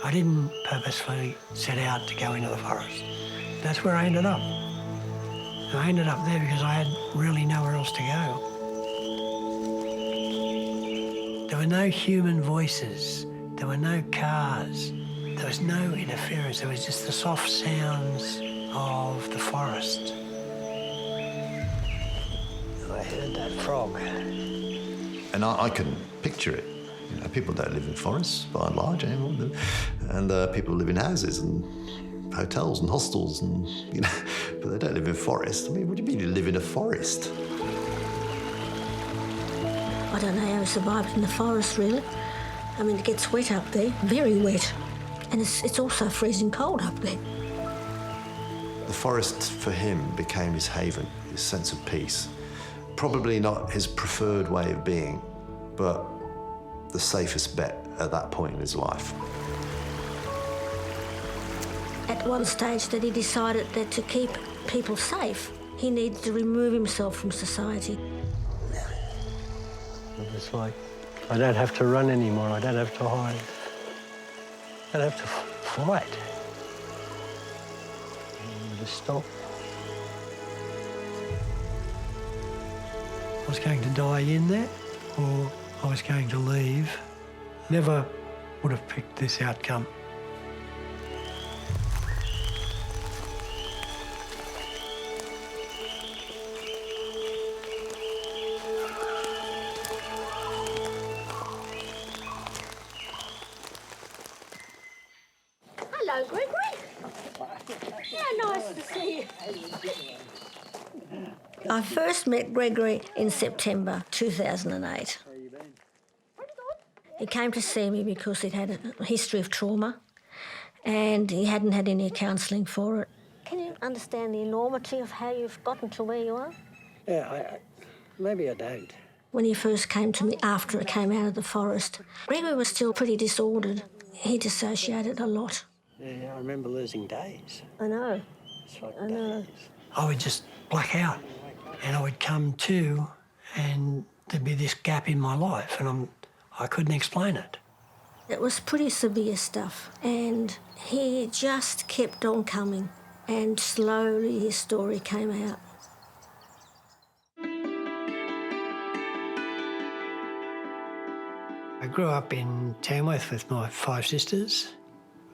I didn't purposefully set out to go into the forest. That's where I ended up. I ended up there because I had really nowhere else to go. There were no human voices. There were no cars. There was no interference. There was just the soft sounds of the forest. I heard that frog. And I can picture it. You know, people don't live in forests, by and large, anymore. And people live in houses and hotels and hostels, and you know, but they don't live in forests. I mean, what do you mean you live in a forest? I don't know how he survived in the forest, really. I mean, it gets wet up there, very wet. And it's also freezing cold up there. The forest, for him, became his haven, his sense of peace. Probably not his preferred way of being, but the safest bet at that point in his life. At one stage that he decided that to keep people safe, he needed to remove himself from society. It's like, I don't have to run anymore. I don't have to hide. I don't have to fight. I just stop. I was going to die in there, or I was going to leave. Never would have picked this outcome. Hello, Gregory. How nice to see you. I first met Gregory in September 2008. He came to see me because he'd had a history of trauma and he hadn't had any counselling for it. Can you understand the enormity of how you've gotten to where you are? Yeah, maybe I don't. When he first came to me after I came out of the forest, Gregory was still pretty disordered. He dissociated a lot. Yeah, I remember losing days. I know. It's like I know. days. I would just black out and I would come to and there'd be this gap in my life and I couldn't explain it. It was pretty severe stuff and he just kept on coming and slowly his story came out. I grew up in Tamworth with my 5 sisters.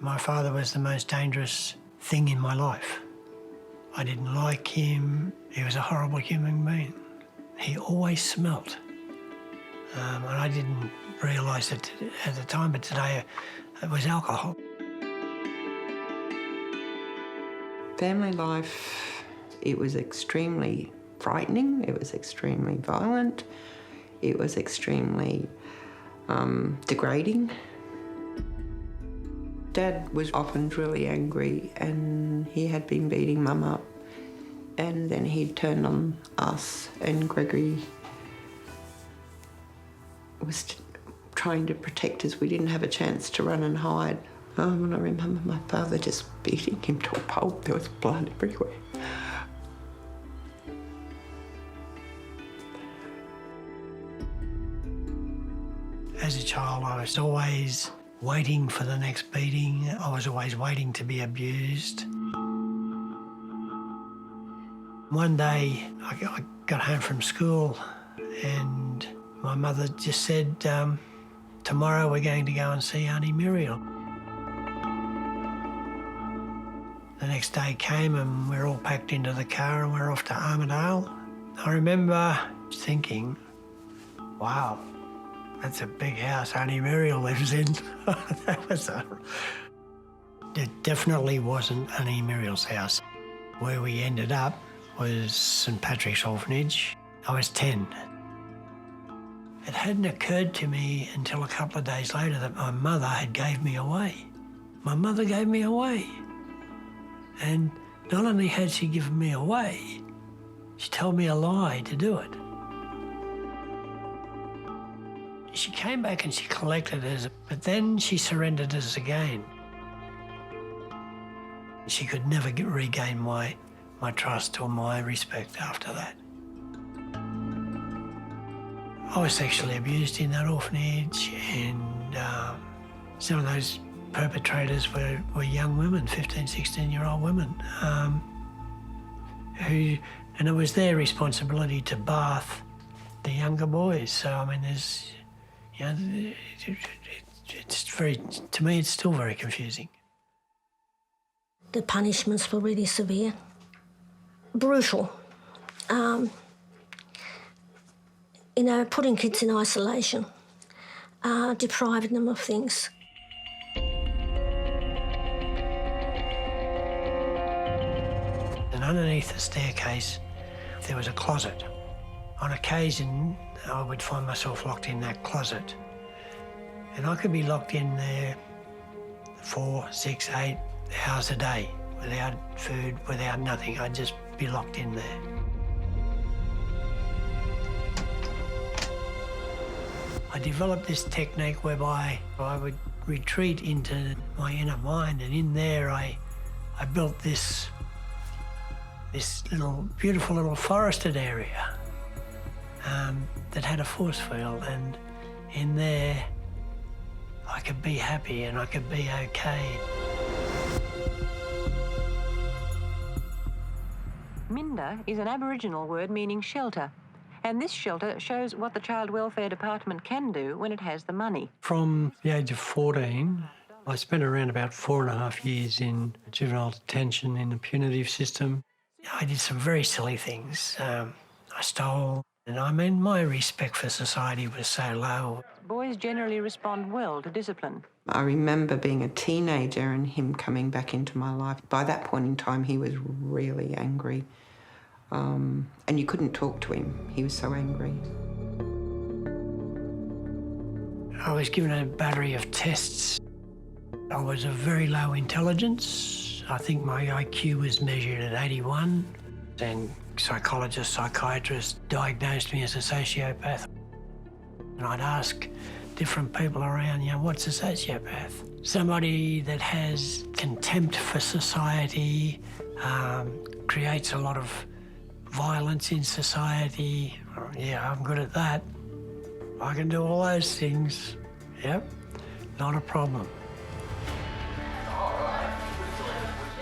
My father was the most dangerous thing in my life. I didn't like him. He was a horrible human being. He always smelt. And I didn't realise it at the time, but today it was alcohol. Family life, it was extremely frightening. It was extremely violent. It was extremely degrading. Dad was often really angry and he had been beating Mum up, and then he'd turned on us, and Gregory was trying to protect us. We didn't have a chance to run and hide. And I remember my father just beating him to a pulp. There was blood everywhere. As a child, I was always waiting for the next beating. I was always waiting to be abused. One day, I got home from school and my mother just said, tomorrow we're going to go and see Auntie Muriel. The next day came and we're all packed into the car and we're off to Armidale. I remember thinking, wow, that's a big house Auntie Muriel lives in. It definitely wasn't Auntie Muriel's house. Where we ended up was St Patrick's Orphanage. I was 10. It hadn't occurred to me until a couple of days later that my mother had gave me away. My mother gave me away. And not only had she given me away, she told me a lie to do it. She came back and she collected us, but then she surrendered us again. She could never regain my trust or my respect after that. I was sexually abused in that orphanage, and some of those perpetrators were young women, 15, 16-year-old women, and it was their responsibility to bath the younger boys. So, I mean, there's, you know, it's very, to me, it's still very confusing. The punishments were really severe, brutal. You know, putting kids in isolation, depriving them of things. And underneath the staircase, there was a closet. On occasion, I would find myself locked in that closet. And I could be locked in there 4, 6, 8 hours a day, without food, without nothing. I'd just be locked in there. I developed this technique whereby I would retreat into my inner mind, and in there I built this little, beautiful little forested area that had a force field, and in there I could be happy and I could be okay. Minda is an Aboriginal word meaning shelter, and this shelter shows what the Child Welfare Department can do when it has the money. From the age of 14, I spent around about 4.5 years in juvenile detention in the punitive system. I did some very silly things. I stole, and I mean, my respect for society was so low. Boys generally respond well to discipline. I remember being a teenager and him coming back into my life. By that point in time, he was really angry. And you couldn't talk to him. He was so angry. I was given a battery of tests. I was of very low intelligence. I think my IQ was measured at 81. And psychologists, psychiatrists diagnosed me as a sociopath. And I'd ask different people around, you know, what's a sociopath? Somebody that has contempt for society, creates a lot of violence in society. Yeah, I'm good at that. I can do all those things. Yep, not a problem.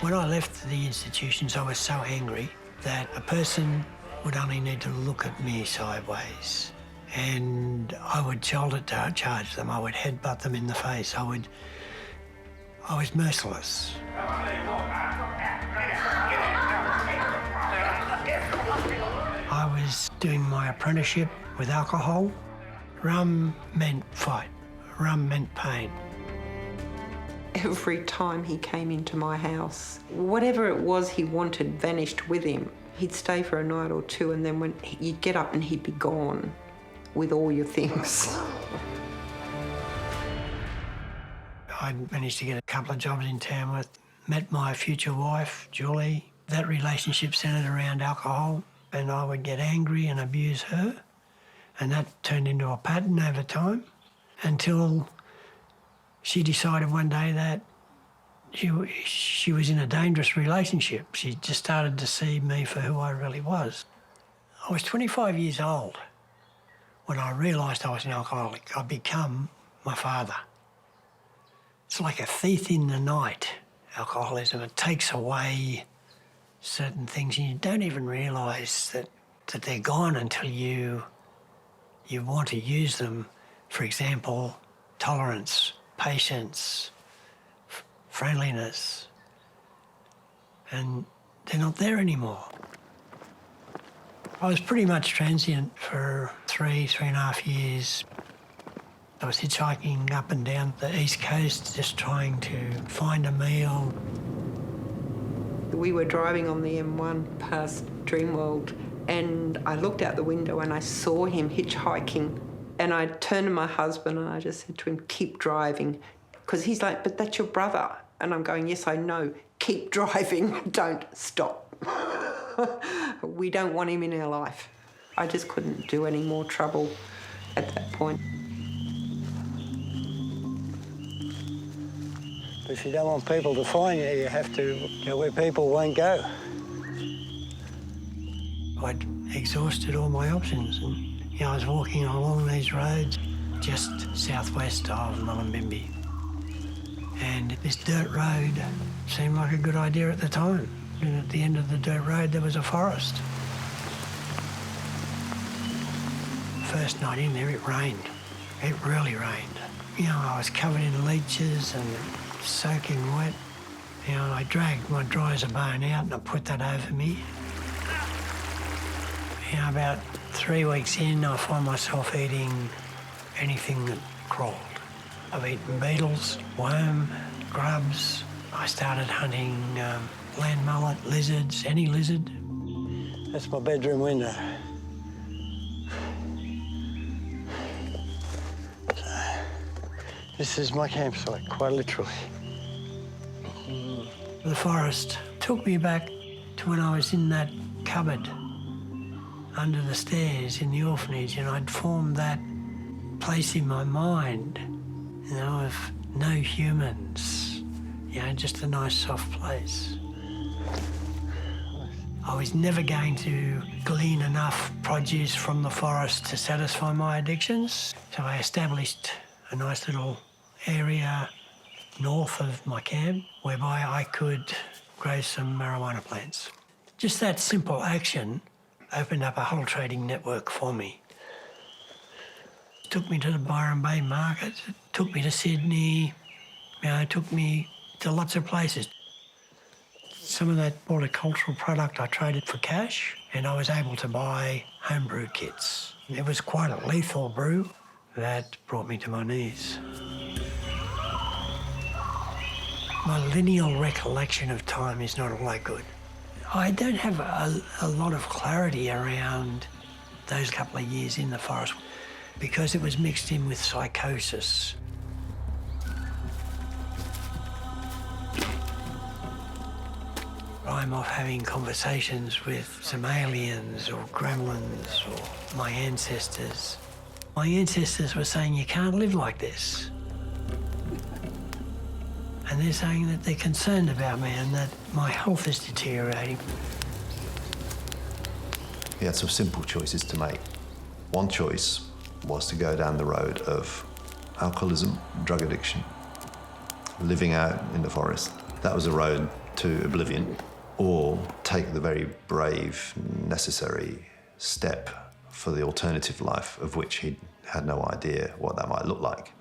When I left the institutions, I was so angry that a person would only need to look at me sideways and I would shoulder charge them. I would headbutt them in the face. I was merciless. I was doing my apprenticeship with alcohol. Rum meant fight. Rum meant pain. Every time he came into my house, whatever it was he wanted vanished with him. He'd stay for a night or two, and then when you'd get up and he'd be gone with all your things. I managed to get a couple of jobs in Tamworth, met my future wife, Julie. That relationship centred around alcohol, and I would get angry and abuse her, and that turned into a pattern over time until she decided one day that she was in a dangerous relationship. She just started to see me for who I really was. I was 25 years old when I realised I was an alcoholic. I'd become my father. It's like a thief in the night, alcoholism. It takes away certain things and you don't even realise that they're gone until you want to use them. For example, tolerance, patience, friendliness, and they're not there anymore. I was pretty much transient for 3.5 years. I was hitchhiking up and down the East Coast, just trying to find a meal. We were driving on the M1 past Dreamworld, and I looked out the window and I saw him hitchhiking. And I turned to my husband and I just said to him, keep driving. Because he's like, but that's your brother. And I'm going, yes, I know. Keep driving. Don't stop. We don't want him in our life. I just couldn't do any more trouble at that point. If you don't want people to find you, you have to go where people won't go. I'd exhausted all my options, and you know, I was walking along these roads just southwest of Mullumbimby. And this dirt road seemed like a good idea at the time. And at the end of the dirt road, there was a forest. First night in there, it rained. It really rained. You know, I was covered in leeches and soaking wet. You know, I dragged my dry as a bone out and I put that over me. You know, about 3 weeks in, I find myself eating anything that crawled. I've eaten beetles, worm, grubs. I started hunting land mullet, lizards, any lizard. That's my bedroom window. This is my campsite, quite literally. The forest took me back to when I was in that cupboard under the stairs in the orphanage, and I'd formed that place in my mind, you know, of no humans, you know, just a nice soft place. I was never going to glean enough produce from the forest to satisfy my addictions, so I established a nice little area north of my camp whereby I could grow some marijuana plants. Just that simple action opened up a whole trading network for me. It took me to the Byron Bay market, it took me to Sydney, you know, it took me to lots of places. Some of that horticultural product I traded for cash, and I was able to buy homebrew kits. It was quite a lethal brew that brought me to my knees. My lineal recollection of time is not all that good. I don't have a lot of clarity around those couple of years in the forest because it was mixed in with psychosis. I'm off having conversations with some aliens or gremlins or my ancestors. My ancestors were saying, you can't live like this. And they're saying that they're concerned about me and that my health is deteriorating. He had some simple choices to make. One choice was to go down the road of alcoholism, drug addiction, living out in the forest. That was a road to oblivion. Or take the very brave, necessary step for the alternative life of which he had no idea what that might look like.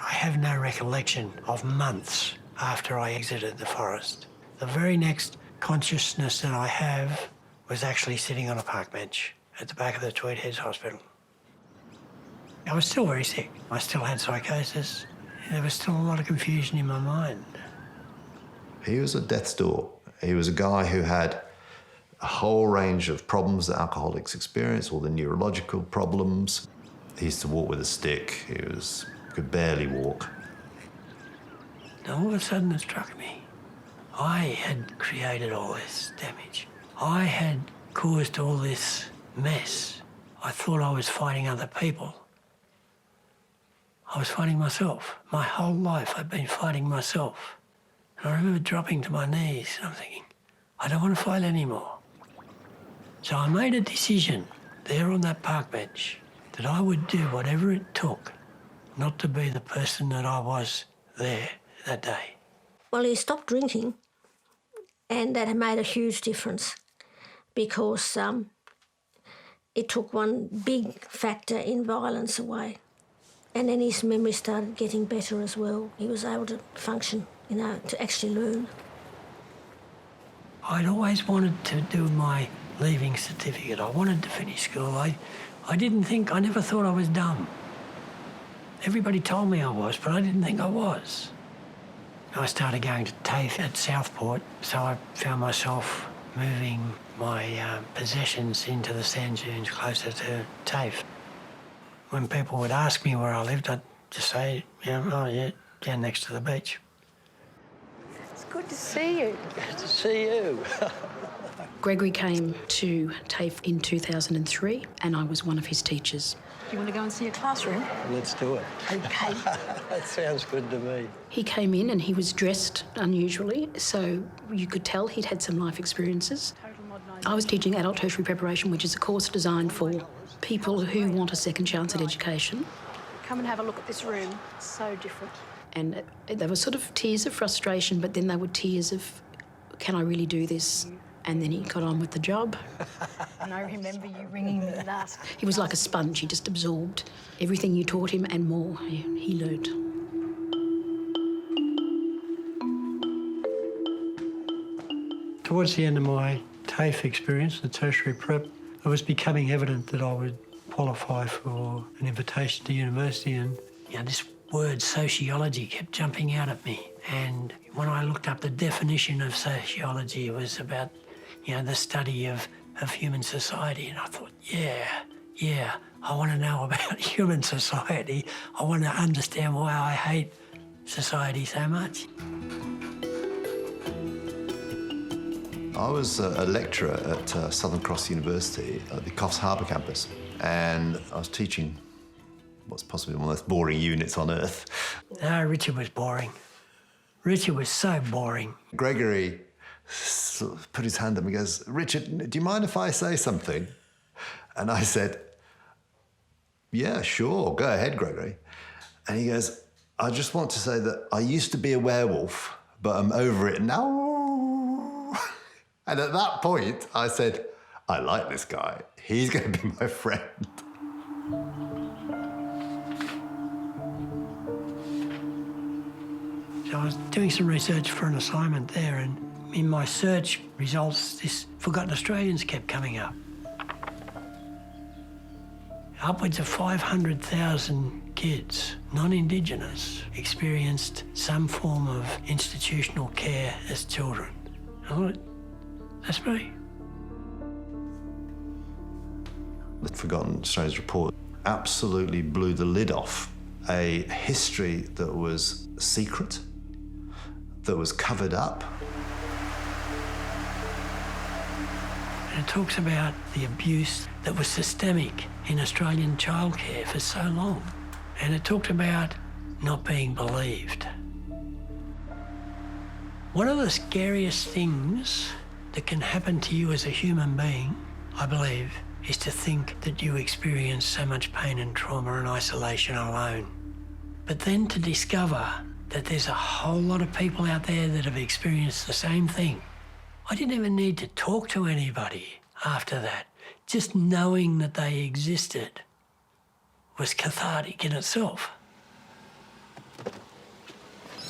I have no recollection of months after I exited the forest. The very next consciousness that I have was actually sitting on a park bench at the back of the Tweed Heads Hospital. I was still very sick. I still had psychosis. There was still a lot of confusion in my mind. He was at death's door. He was a guy who had a whole range of problems that alcoholics experience, all the neurological problems. He used to walk with a stick. He could barely walk. And all of a sudden it struck me. I had created all this damage. I had caused all this mess. I thought I was fighting other people. I was fighting myself. My whole life I'd been fighting myself. And I remember dropping to my knees and I'm thinking, I don't want to fight anymore. So I made a decision there on that park bench that I would do whatever it took not to be the person that I was there that day. Well, he stopped drinking, and that made a huge difference because it took one big factor in violence away. And then his memory started getting better as well. He was able to function, you know, to actually learn. I'd always wanted to do my leaving certificate. I wanted to finish school. I never thought I was dumb. Everybody told me I was, but I didn't think I was. I started going to TAFE at Southport, so I found myself moving my possessions into the sand dunes closer to TAFE. When people would ask me where I lived, I'd just say, down next to the beach. It's good to see you. Good to see you. Gregory came to TAFE in 2003, and I was one of his teachers. Do you want to go and see a classroom? Let's do it. Okay. That sounds good to me. He came in and he was dressed unusually, so you could tell he'd had some life experiences. I was teaching adult tertiary preparation, which is a course designed for people who want a second chance at education. Come and have a look at this room. It's so different. And there were sort of tears of frustration, but then they were tears of, can I really do this? And then he got on with the job. And I remember you ringing me last. He was like a sponge. He just absorbed everything you taught him and more. He learned. Towards the end of my TAFE experience, the tertiary prep, it was becoming evident that I would qualify for an invitation to university, and this word sociology kept jumping out at me. And when I looked up the definition of sociology, it was about, the study of human society. And I thought, yeah, I want to know about human society. I want to understand why I hate society so much. I was a lecturer at Southern Cross University at the Coffs Harbour campus, and I was teaching what's possibly one of the most boring units on earth. No, Richard was boring. Richard was so boring. Gregory sort of put his hand up and goes, "Richard, do you mind if I say something?" And I said, "Yeah, sure, go ahead, Gregory." And he goes, "I just want to say that I used to be a werewolf, but I'm over it now." And at that point, I said, "I like this guy. He's going to be my friend." So I was doing some research for an assignment there, and in my search results, this Forgotten Australians kept coming up. Upwards of 500,000 kids, non-Indigenous, experienced some form of institutional care as children. I thought, that's me. The Forgotten Australians report absolutely blew the lid off a history that was secret, that was covered up. And it talks about the abuse that was systemic in Australian childcare for so long. And it talked about not being believed. One of the scariest things that can happen to you as a human being, I believe, is to think that you experience so much pain and trauma and isolation alone. But then to discover that there's a whole lot of people out there that have experienced the same thing. I didn't even need to talk to anybody after that. Just knowing that they existed was cathartic in itself.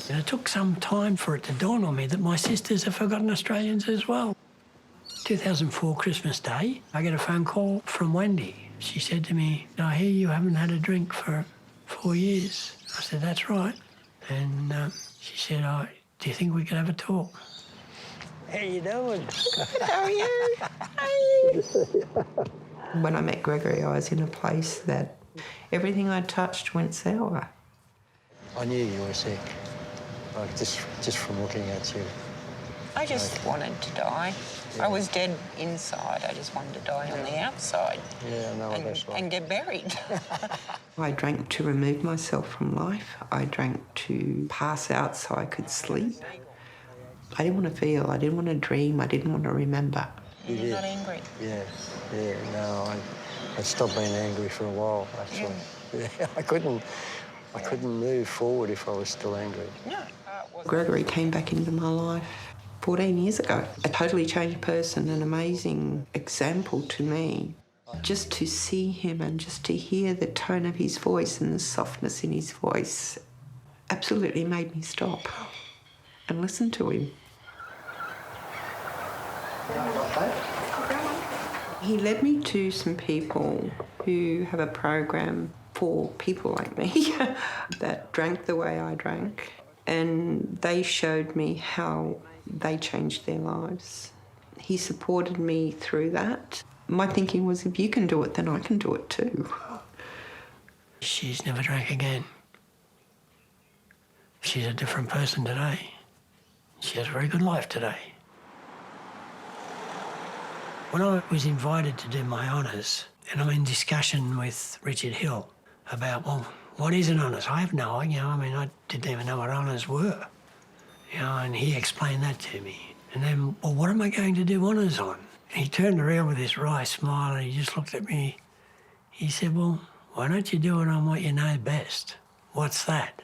And it took some time for it to dawn on me that my sisters are Forgotten Australians as well. 2004 Christmas Day, I get a phone call from Wendy. She said to me, "I hear you haven't had a drink for 4 years." I said, "That's right." And she said, "Do you think we could have a talk?" How you doing? How are you? When I met Gregory, I was in a place that everything I touched went sour. I knew you were sick, like just from looking at you. I just wanted to die. Yeah. I was dead inside. I just wanted to die on the outside. Yeah, no, that's right. And get buried. I drank to remove myself from life. I drank to pass out so I could sleep. I didn't want to feel. I didn't want to dream. I didn't want to remember. You're not angry? Yeah, no, I stopped being angry for a while, actually. Yeah, I couldn't move forward if I was still angry. No. Gregory came back into my life 14 years ago. A totally changed person, an amazing example to me. Just to see him and just to hear the tone of his voice and the softness in his voice absolutely made me stop and listen to him. He led me to some people who have a program for people like me that drank the way I drank, and they showed me how they changed their lives. He supported me through that. My thinking was, if you can do it, then I can do it too. She's never drank again. She's a different person today. She has a very good life today. When I was invited to do my honours, and I'm in discussion with Richard Hill about, well, what is an honours? I have no idea. I didn't even know what honours were. And he explained that to me. And then, well, what am I going to do honours on? And he turned around with this wry smile and he just looked at me. He said, well, Why don't you do it on what you know best? What's that?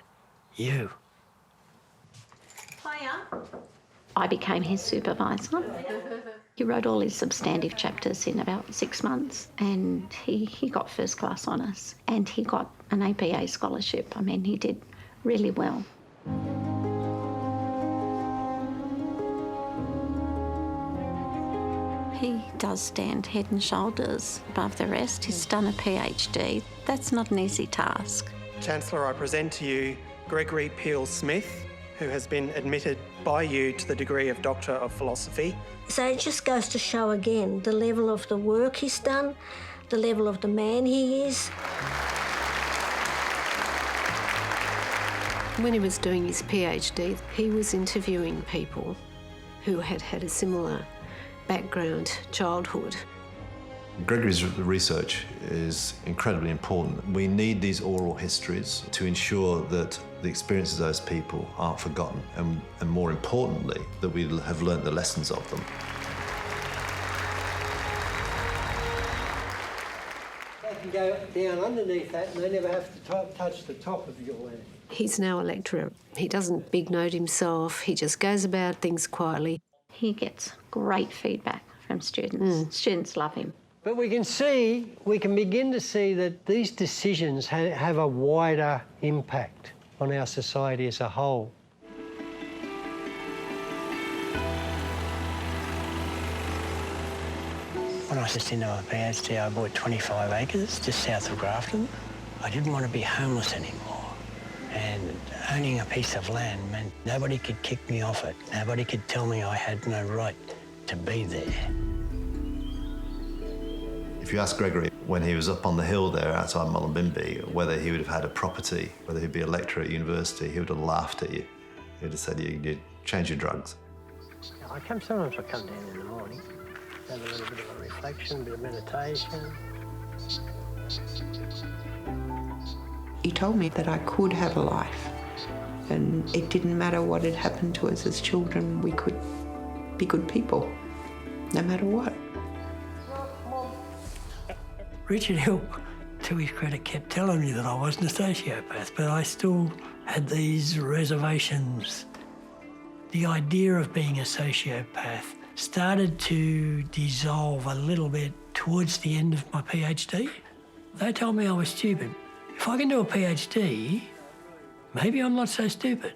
You. I became his supervisor. He wrote all his substantive chapters in about 6 months, and he got first class honours, and he got an APA scholarship. I mean, he did really well. He does stand head and shoulders above the rest. He's done a PhD. That's not an easy task. Chancellor, I present to you Gregory Smith, who has been admitted by you to the degree of Doctor of Philosophy. So it just goes to show again the level of the work he's done, the level of the man he is. When he was doing his PhD, he was interviewing people who had had a similar background, childhood. Gregory's research is incredibly important. We need these oral histories to ensure that the experiences of those people aren't forgotten, and more importantly, that we have learnt the lessons of them. They can go down underneath that and they never have to touch the top of your land. He's now a lecturer. He doesn't big note himself. He just goes about things quietly. He gets great feedback from students. Students love him. But we can begin to see that these decisions have a wider impact on our society as a whole. When I was just into my PhD, I bought 25 acres just south of Grafton. I didn't want to be homeless anymore. And owning a piece of land meant nobody could kick me off it. Nobody could tell me I had no right to be there. If you ask Gregory when he was up on the hill there outside Mullumbimby whether he would have had a property, whether he'd be a lecturer at university, he would have laughed at you. He would have said you'd change your drugs. Sometimes I come down in the morning, have a little bit of a reflection, a bit of meditation. He told me that I could have a life, and it didn't matter what had happened to us as children, we could be good people, no matter what. Richard Hill, to his credit, kept telling me that I wasn't a sociopath, but I still had these reservations. The idea of being a sociopath started to dissolve a little bit towards the end of my PhD. They told me I was stupid. If I can do a PhD, maybe I'm not so stupid.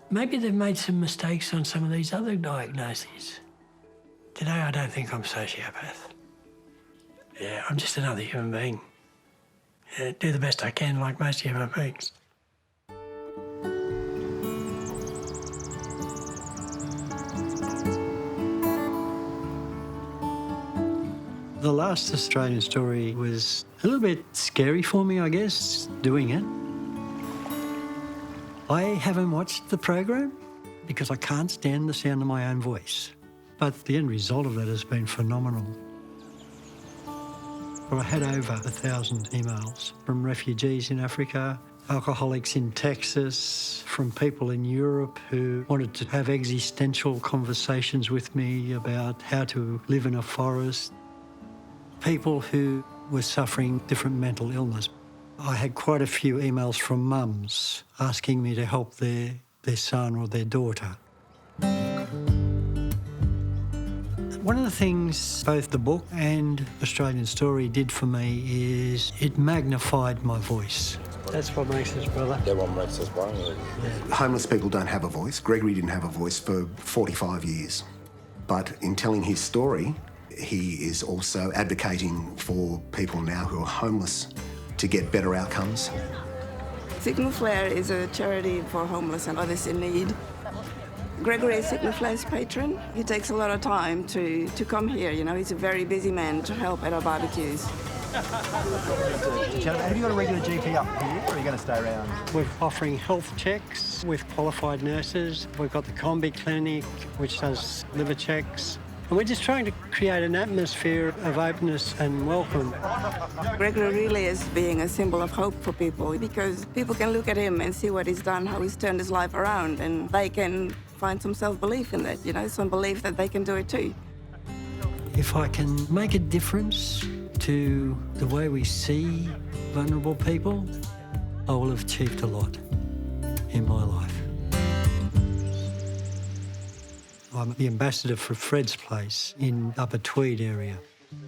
Maybe they've made some mistakes on some of these other diagnoses. Today, I don't think I'm a sociopath. Yeah, I'm just another human being. Yeah, do the best I can like most human beings. The last Australian story was a little bit scary for me, I guess, doing it. I haven't watched the program because I can't stand the sound of my own voice. But the end result of that has been phenomenal. I had over 1,000 emails from refugees in Africa, alcoholics in Texas, from people in Europe who wanted to have existential conversations with me about how to live in a forest, people who were suffering different mental illness. I had quite a few emails from mums asking me to help their son or their daughter. One of the things both the book and Australian Story did for me is it magnified my voice. That's what makes us brother. That what makes us brother. Yeah. Homeless people don't have a voice. Gregory didn't have a voice for 45 years. But in telling his story, he is also advocating for people now who are homeless to get better outcomes. Signal Flare is a charity for homeless and others in need. Gregory is Signal Flare's patron. He takes a lot of time to come here, you know. He's a very busy man to help at our barbecues. Have you got a regular GP up here, or are you going to stay around? We're offering health checks with qualified nurses. We've got the Combi Clinic, which does liver checks. And we're just trying to create an atmosphere of openness and welcome. Gregory really is being a symbol of hope for people because people can look at him and see what he's done, how he's turned his life around, and they can find some self-belief in that, you know, some belief that they can do it too. If I can make a difference to the way we see vulnerable people, I will have achieved a lot in my life. I'm the ambassador for Fred's Place in Upper Tweed area,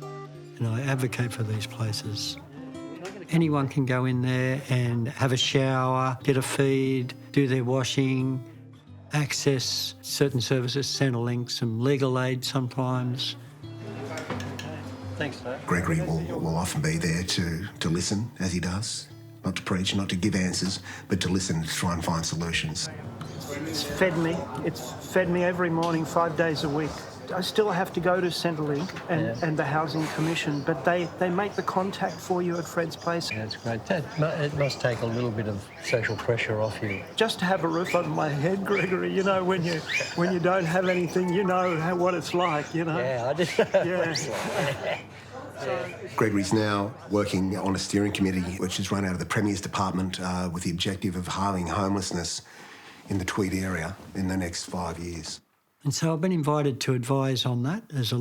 and I advocate for these places. Anyone can go in there and have a shower, get a feed, do their washing, access certain services, Centrelink, some legal aid sometimes. Thanks, sir. Gregory will often be there to listen, as he does. Not to preach, not to give answers, but to listen and to try and find solutions. It's fed me. It's fed me every morning, 5 days a week. I still have to go to Centrelink and the Housing Commission, but they make the contact for you at Fred's Place. Yeah, that's great. It must take a little bit of social pressure off you. Just to have a roof on my head, Gregory, you know, when you don't have anything, you know what it's like, you know? Yeah, I did. Yeah. Gregory's now working on a steering committee which is run out of the Premier's Department with the objective of halving homelessness in the Tweed area in the next 5 years. And so I've been invited to advise on that as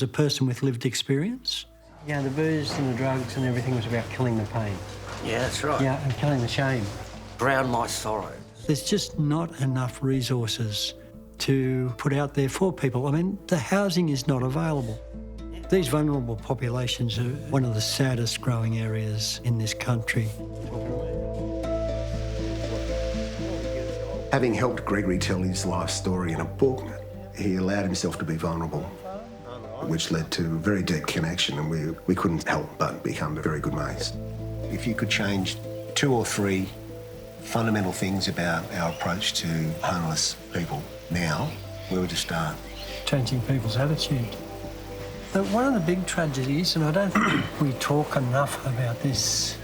a person with lived experience. Yeah, the booze and the drugs and everything was about killing the pain. Yeah, that's right. Yeah, and killing the shame. Drown my sorrow. There's just not enough resources to put out there for people. I mean, the housing is not available. These vulnerable populations are one of the saddest growing areas in this country. Having helped Gregory tell his life story in a book, he allowed himself to be vulnerable, which led to a very deep connection, and we couldn't help but become very good mates. If you could change 2 or 3 fundamental things about our approach to homeless people now, where would you start? Changing people's attitude. But one of the big tragedies, and I don't think we talk enough about this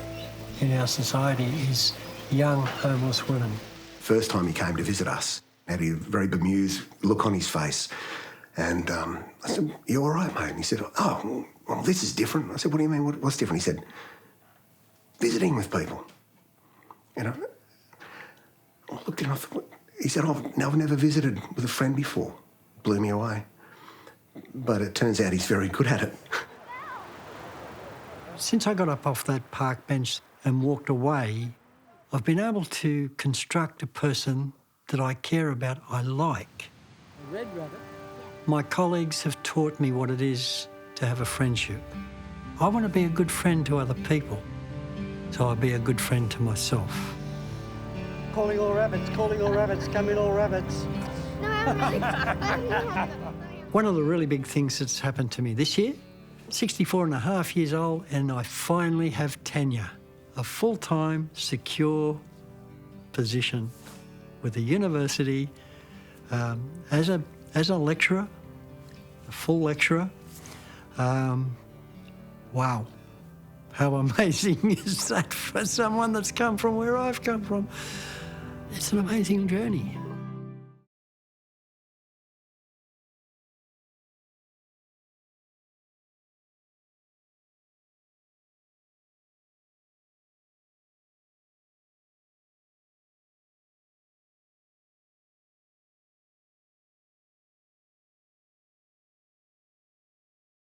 in our society, is young homeless women. First time he came to visit us, had a very bemused look on his face. And I said, "You all right, mate?" And he said, "Oh, well, this is different." I said, "What do you mean, what's different?" He said, "Visiting with people." You know, I looked at him, I thought, he said, "I've never visited with a friend before." Blew me away. But it turns out he's very good at it. Since I got up off that park bench and walked away, I've been able to construct a person that I care about, I like. Red rabbit. My colleagues have taught me what it is to have a friendship. I want to be a good friend to other people, so I'll be a good friend to myself. Calling all rabbits, come in all rabbits. One of the really big things that's happened to me this year, 64 and a half years old, and I finally have tenure, a full-time, secure position with a university as a lecturer, a full lecturer. Wow, how amazing is that for someone that's come from where I've come from? It's an amazing journey.